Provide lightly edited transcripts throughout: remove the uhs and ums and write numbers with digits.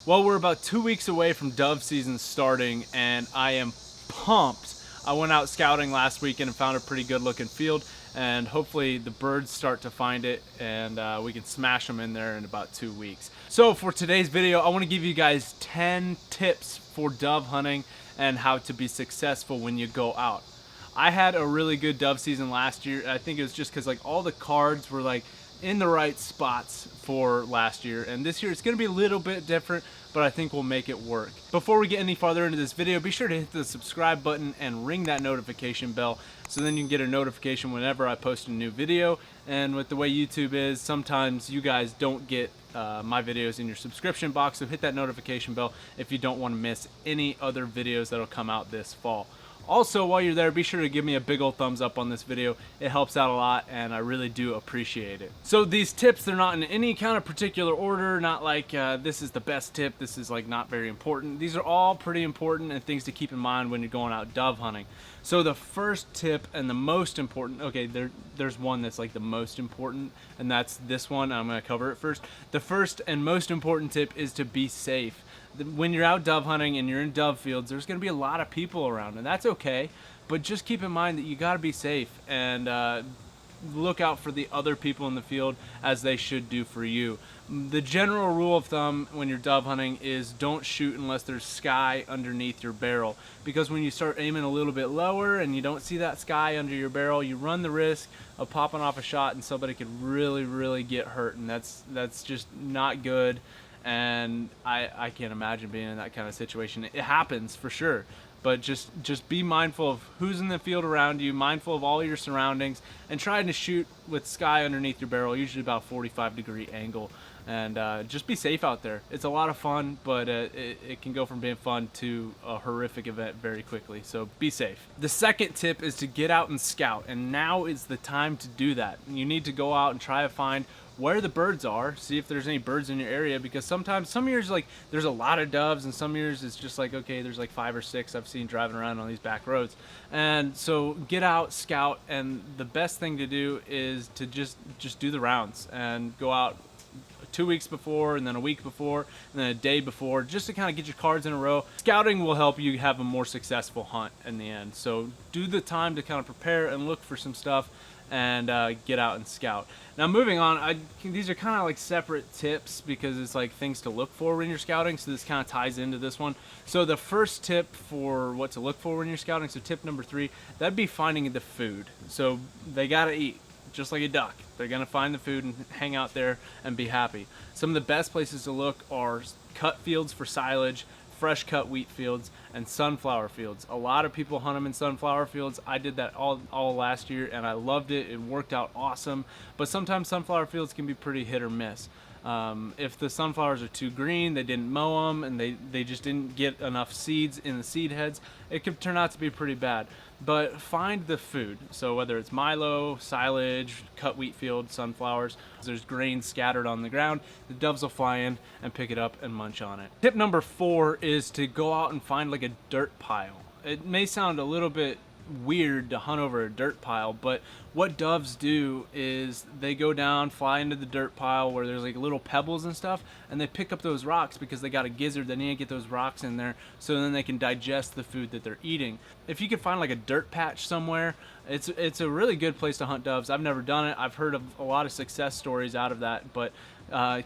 Well, we're about 2 weeks away from dove season starting, and I am pumped. I went out scouting last weekend and found a pretty good looking field, and hopefully the birds start to find it, and we can smash them in there in about 2 weeks. So for today's video, I want to give you guys 10 tips for dove hunting and how to be successful when you go out. I had a really good dove season last year. I think it was just because like all the cards were like in the right spots for last year, and this year it's going to be a little bit different, but I think we'll make it work. Before we get any farther into this video, be sure to hit the subscribe button and ring that notification bell so then you can get a notification whenever I post a new video. And with the way YouTube is, sometimes you guys don't get my videos in your subscription box, so hit that notification bell if you don't want to miss any other videos that'll come out this fall. Also, while you're there, be sure to give me a big old thumbs up on this video. It helps out a lot, and I really do appreciate it. So these tips, they're not in any kind of particular order, not like this is the best tip, this is like not very important. These are all pretty important and things to keep in mind when you're going out dove hunting. So the first tip and the most important, okay, there's one that's like the most important, and that's this one. I'm gonna cover it first. The first and most important tip is to be safe. When you're out dove hunting and you're in dove fields, there's going to be a lot of people around, and that's okay, but just keep in mind that you got to be safe and look out for the other people in the field as they should do for you. The general rule of thumb when you're dove hunting is don't shoot unless there's sky underneath your barrel, because when you start aiming a little bit lower and you don't see that sky under your barrel, you run the risk of popping off a shot and somebody could really get hurt, and that's just not good. And I can't imagine being in that kind of situation. It happens for sure, but just be mindful of who's in the field around you, mindful of all your surroundings, and trying to shoot with sky underneath your barrel, usually about 45-degree angle, and just be safe out there. It's a lot of fun, but it can go from being fun to a horrific event very quickly, so be safe. The second tip is to get out and scout, and now is the time to do that. You need to go out and try to find where the birds are, see if there's any birds in your area, because sometimes, some years like there's a lot of doves, and some years it's just like, okay, there's like 5 or 6 I've seen driving around on these back roads. And so get out, scout, and the best thing to do is to just do the rounds and go out 2 weeks before, and then a week before, and then a day before, just to kind of get your cards in a row. Scouting will help you have a more successful hunt in the end. So do the time to kind of prepare and look for some stuff, and get out and scout. Now moving on, these are kind of like separate tips because it's like things to look for when you're scouting, so this kind of ties into this one. So the first tip for what to look for when you're scouting, so tip number 3, that'd be finding the food. So they gotta eat, just like a duck. They're gonna find the food and hang out there and be happy. Some of the best places to look are cut fields for silage, fresh cut wheat fields, and sunflower fields. A lot of people hunt them in sunflower fields. I did that all last year, and I loved it. It worked out awesome, but sometimes sunflower fields can be pretty hit or miss. If the sunflowers are too green, they didn't mow them, and they just didn't get enough seeds in the seed heads, it could turn out to be pretty bad. But find the food. So whether it's milo, silage, cut wheat field, sunflowers, there's grain scattered on the ground, the doves will fly in and pick it up and munch on it. Tip number 4 is to go out and find like a dirt pile. It may sound a little bit weird to hunt over a dirt pile, but what doves do is they go down, fly into the dirt pile where there's like little pebbles and stuff, and they pick up those rocks because they got a gizzard. They need to get those rocks in there so then they can digest the food that they're eating. If you can find like a dirt patch somewhere, it's a really good place to hunt doves. I've never done it. I've heard of a lot of success stories out of that, but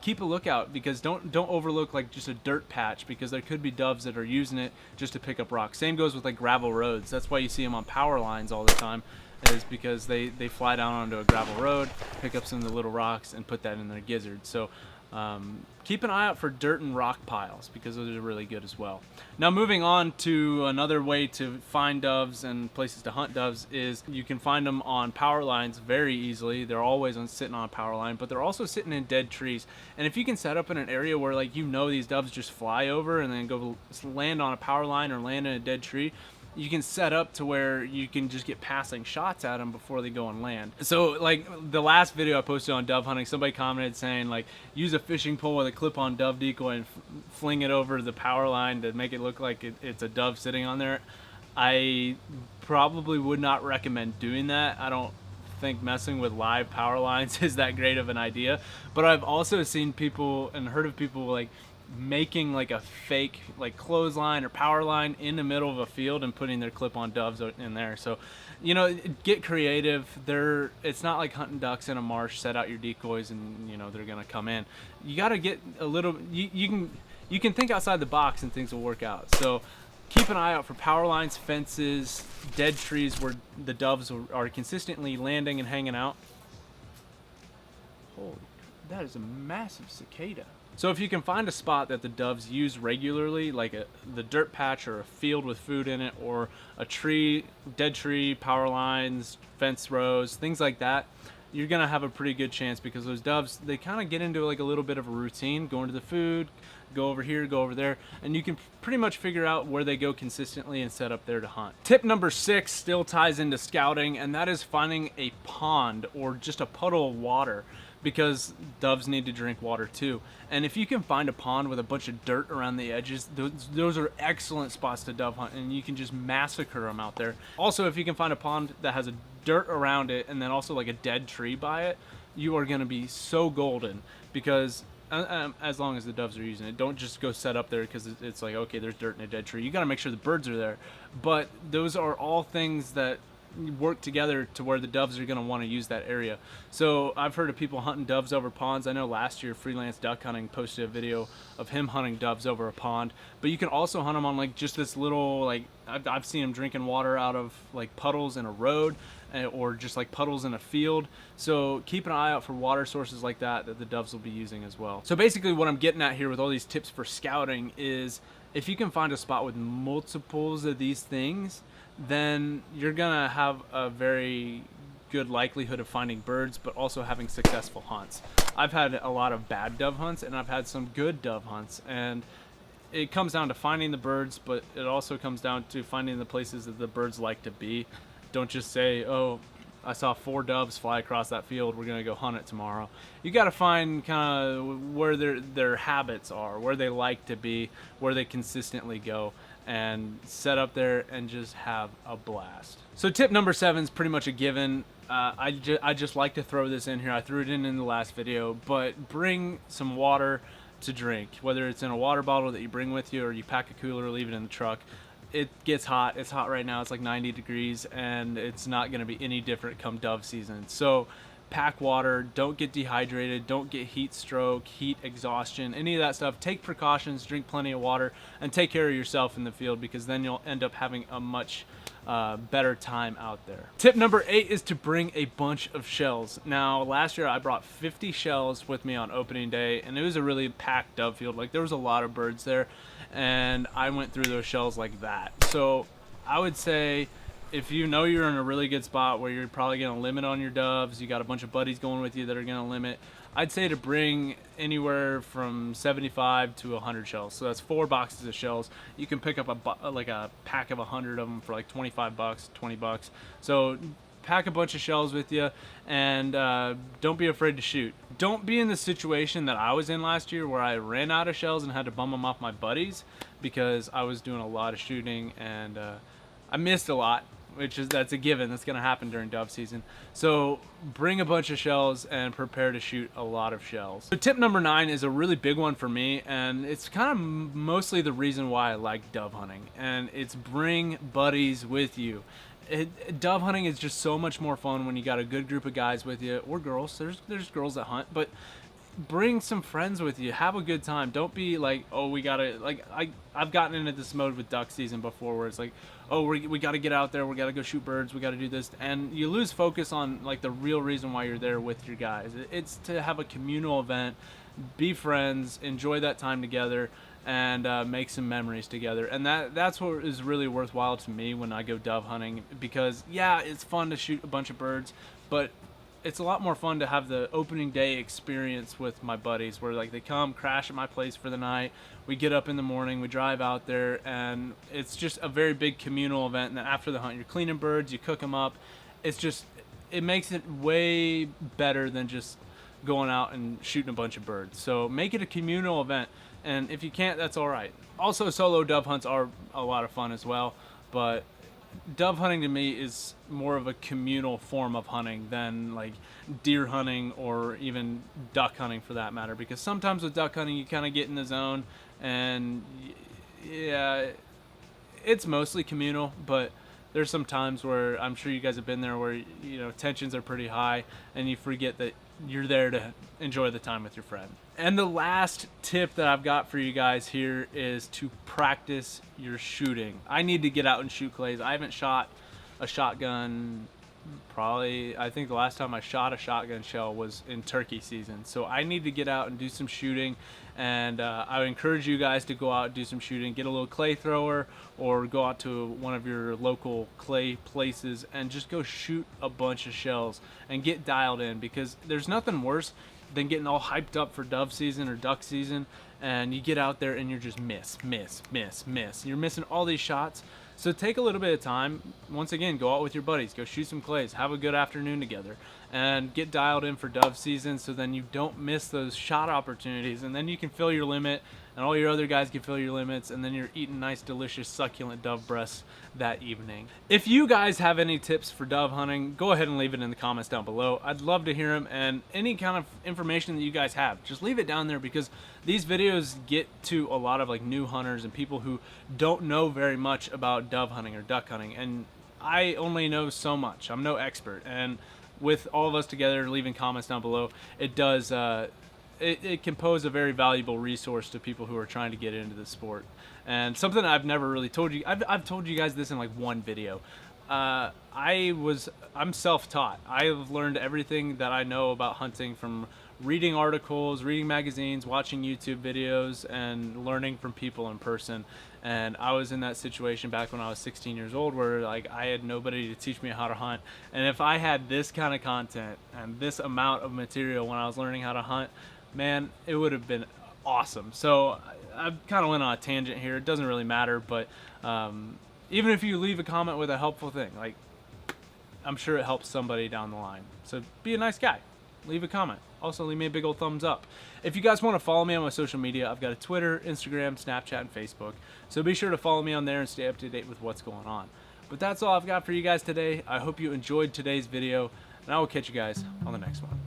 keep a lookout, because don't overlook like just a dirt patch, because there could be doves that are using it just to pick up rocks. Same goes with like gravel roads. That's why you see them on power lines all the time, is because they fly down onto a gravel road, pick up some of the little rocks, and put that in their gizzard. So keep an eye out for dirt and rock piles, because those are really good as well. Now moving on to another way to find doves and places to hunt doves is you can find them on power lines very easily. They're always sitting on a power line, but they're also sitting in dead trees. And if you can set up in an area where like these doves just fly over and then go land on a power line or land in a dead tree, you can set up to where you can just get passing shots at them before they go and land. So like the last video I posted on dove hunting, somebody commented saying like use a fishing pole with a clip-on dove decoy and fling it over the power line to make it look like it's a dove sitting on there. I probably would not recommend doing that. I don't think messing with live power lines is that great of an idea, but I've also seen people and heard of people like making like a fake like clothesline or power line in the middle of a field and putting their clip-on doves in there. So, you know, get creative. It's not like hunting ducks in a marsh. Set out your decoys and, you know, they're gonna come in. You got to get a little. You can think outside the box and things will work out. So keep an eye out for power lines, fences, dead trees where the doves are consistently landing and hanging out. Holy, that is a massive cicada. So if you can find a spot that the doves use regularly, like the dirt patch or a field with food in it, or a tree, dead tree, power lines, fence rows, things like that, you're gonna have a pretty good chance, because those doves, they kind of get into like a little bit of a routine, going to the food, go over here, go over there, and you can pretty much figure out where they go consistently and set up there to hunt. Tip number 6 still ties into scouting, and that is finding a pond or just a puddle of water, because doves need to drink water too. And if you can find a pond with a bunch of dirt around the edges, those are excellent spots to dove hunt, and you can just massacre them out there. Also, if you can find a pond that has a dirt around it and then also like a dead tree by it, you are going to be so golden, because as long as the doves are using it, don't just go set up there because it's like, okay, there's dirt in a dead tree. You got to make sure the birds are there. But those are all things that work together to where the doves are going to want to use that area. So I've heard of people hunting doves over ponds. I know last year Freelance Duck Hunting posted a video of him hunting doves over a pond, but you can also hunt them on like just this little, like I've seen them drinking water out of like puddles in a road, or just like puddles in a field. So keep an eye out for water sources like that the doves will be using as well. So basically what I'm getting at here with all these tips for scouting is, if you can find a spot with multiples of these things, then you're gonna have a very good likelihood of finding birds, but also having successful hunts. I've had a lot of bad dove hunts and I've had some good dove hunts, and it comes down to finding the birds, but it also comes down to finding the places that the birds like to be. Don't just say, oh, I saw 4 doves fly across that field, we're gonna go hunt it tomorrow. You gotta find kind of where their habits are, where they like to be, where they consistently go, and set up there and just have a blast. So tip number 7 is pretty much a given. I just like to throw this in here. I threw it in the last video, but bring some water to drink, whether it's in a water bottle that you bring with you or you pack a cooler or leave it in the truck. It gets hot. It's hot right now. It's like 90 degrees, and it's not going to be any different come dove season. So pack water. Don't get dehydrated. Don't get heat stroke, heat exhaustion, any of that stuff. Take precautions, drink plenty of water, and take care of yourself in the field, because then you'll end up having a much better time out there. Tip number 8 is to bring a bunch of shells. Now, last year I brought 50 shells with me on opening day, and it was a really packed dove field. Like, there was a lot of birds there, and I went through those shells like that. So I would say, if you know you're in a really good spot where you're probably going to limit on your doves, you got a bunch of buddies going with you that are going to limit, I'd say to bring anywhere from 75 to 100 shells. So that's 4 boxes of shells. You can pick up a pack of 100 of them for like 25 bucks, 20 bucks. So pack a bunch of shells with you, and don't be afraid to shoot. Don't be in the situation that I was in last year, where I ran out of shells and had to bum them off my buddies, because I was doing a lot of shooting and I missed a lot, that's a given. That's going to happen during dove season. So bring a bunch of shells and prepare to shoot a lot of shells. So tip number 9 is a really big one for me, and it's kind of mostly the reason why I like dove hunting, and it's bring buddies with you. Dove hunting is just so much more fun when you got a good group of guys with you, or girls. There's girls that hunt, but bring some friends with you. Have a good time. Don't be like, oh, we gotta, like, I've gotten into this mode with duck season before, where it's like, oh, we gotta get out there, we gotta go shoot birds, we gotta do this, and you lose focus on like the real reason why you're there with your guys. It's to have a communal event, be friends, enjoy that time together, and make some memories together. And that's what is really worthwhile to me when I go dove hunting, because yeah, it's fun to shoot a bunch of birds, but it's a lot more fun to have the opening day experience with my buddies, where like they come crash at my place for the night, we get up in the morning, we drive out there, and it's just a very big communal event. And then after the hunt, you're cleaning birds, you cook them up. It makes it way better than just going out and shooting a bunch of birds. So make it a communal event, and if you can't, that's all right. Also, solo dove hunts are a lot of fun as well, but dove hunting to me is more of a communal form of hunting than like deer hunting or even duck hunting for that matter, because sometimes with duck hunting you kind of get in the zone and yeah, it's mostly communal, but there's some times where I'm sure you guys have been there where, you know, tensions are pretty high and you forget that you're there to enjoy the time with your friend. And the last tip that I've got for you guys here is to practice your shooting. I need to get out and shoot clays. I haven't shot a shotgun probably, I think the last time I shot a shotgun shell was in turkey season. So I need to get out and do some shooting, and I would encourage you guys to go out and do some shooting. Get a little clay thrower or go out to one of your local clay places and just go shoot a bunch of shells and get dialed in, because there's nothing worse than getting all hyped up for dove season or duck season and you get out there and you're just miss. You're missing all these shots. So take a little bit of time. Once again, go out with your buddies, go shoot some clays, have a good afternoon together, and get dialed in for dove season, so then you don't miss those shot opportunities, and then you can fill your limit and all your other guys can fill your limits, and then you're eating nice, delicious, succulent dove breasts that evening. If you guys have any tips for dove hunting, go ahead and leave it in the comments down below. I'd love to hear them, and any kind of information that you guys have, just leave it down there, because these videos get to a lot of like new hunters and people who don't know very much about dove hunting or duck hunting, and I only know so much. I'm no expert, and with all of us together leaving comments down below, it does it can pose a very valuable resource to people who are trying to get into the sport. And something I've never really told you, I've told you guys this in like one video. I'm self-taught. I've learned everything that I know about hunting from reading articles, reading magazines, watching YouTube videos, and learning from people in person. And I was in that situation back when I was 16 years old where like I had nobody to teach me how to hunt. And if I had this kind of content and this amount of material when I was learning how to hunt, man, it would have been awesome. So I kind of went on a tangent here. It doesn't really matter, but even if you leave a comment with a helpful thing, like I'm sure it helps somebody down the line. So be a nice guy. Leave a comment. Also, leave me a big old thumbs up. If you guys want to follow me on my social media, I've got a Twitter, Instagram, Snapchat, and Facebook. So be sure to follow me on there and stay up to date with what's going on. But that's all I've got for you guys today. I hope you enjoyed today's video, and I will catch you guys on the next one.